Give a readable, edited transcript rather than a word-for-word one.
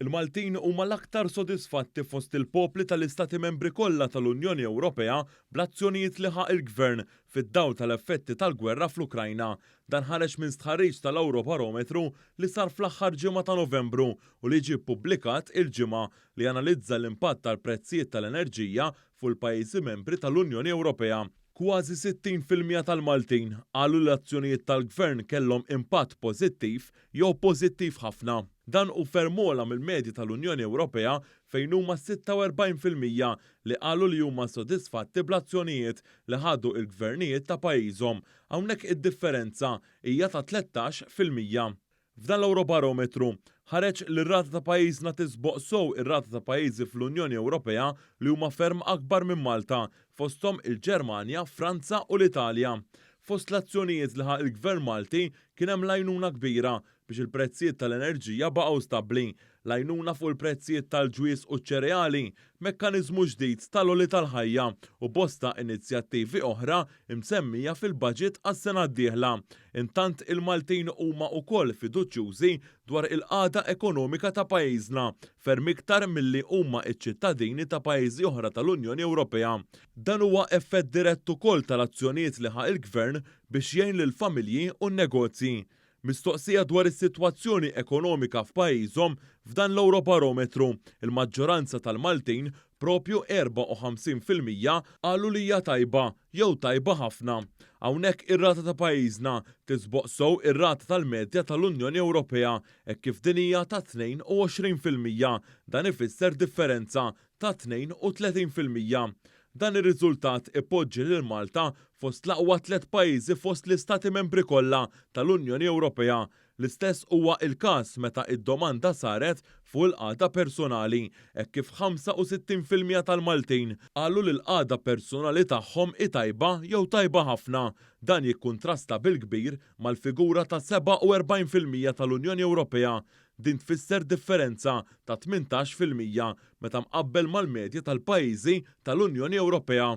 Il-Maltin huma l-aktar sodisfatti fost il-popli tal-Istati membri kollha tal-Unjoni Ewropea bl-azzjonijiet li ħaq il-Gvern fid-dawl tal-effetti tal-gwerra fl-Ukrajna. Dan ħareġ minn stħarriġ tal-Eurobarometru li sar fl-aħħar ġimgħa ta' Novembru u li ġie ppubblikat il-ġimgħa li analizza l-impatt tal-prezzijiet tal-enerġija fuq il-pajjiżi membri tal-Unjoni Ewropea. Kważi 60% tal-Maltin qalu l-azzjonijiet tal-Gvern kellhom impatt pożittiv jew pożittiv ħafna. Dan u fermola mill-medji tal-Unjoni Ewropea fejn huma 46% li qalu li huma sodisfatti bl-azzjonijiet li ħadu il-gvernijiet ta' pajjiżhom. Hawnhekk id-differenza hija ta' 13%. F'dan l-Eurobarometru ħareġ li r-rata ta' pajjiżna tisboq sew ir-rata ta' pajjiżi fl-Unjoni Ewropea li huma ferm akbar minn Malta, fosthom il-Ġermanja, Franza u l-Italja. Fost l-azzjonijiet li ħaq il-Gvern Malti kien hemm għajnuna kbira biex il-prezzijiet tal-enerġija baqgħu stabbli, l-għajnuna fuq il-prezzijiet tal-ġwies u ċ-ċereali, mekkaniżmu ġdid tal-għoli tal-ħajja u bosta inizjattivi oħra imsemmija fil-budget għas-sena d-dieħla. Intant il-Maltin huma wkoll fiduċjużi dwar il-qagħda ekonomika ta' pajjiżna, ferm iktar milli huma ċ-ċittadini ta' pajjiżi oħra tal-Unjoni Ewropea. Dan huwa effett dirett ukoll tal-azzjonijiet li ħaq il-Gvern biex jgħin lill-familji u n-negozji. Mistoqsija dwar is-sitwazzjoni ekonomika f'pajjiżhom f'dan l-Eurobarometru, il-maġġoranza tal-Maltin propju 54% qalu li hija tajba jew tajba ħafna. Hawnhekk ir-rata ta' pajjiżna tisboq sew ir-rata tal-medja tal-Unjoni Ewropea hekk kif din hija ta' 22%. Dan ifisser differenza ta' 32%. Dan ir-riżultat ipoġġi lil Malta fost l-aqwa 3 pajjiżi fost l-Istati membri kollha tal-Unjoni Ewropea. L-istess huwa il-każ meta id-domanda saret fuq il-qagħda personali, hekk kif 65% tal-Maltin qalu li l-qagħda personali tagħhom hi tajba jew tajba ħafna. Dan jikkuntrasta bil-kbir mal-figura ta' 47% tal-Unjoni Ewropea. Din tfisser differenza ta' 18% meta mqabbel mal-medja tal-pajjiżi tal-Unjoni Ewropea.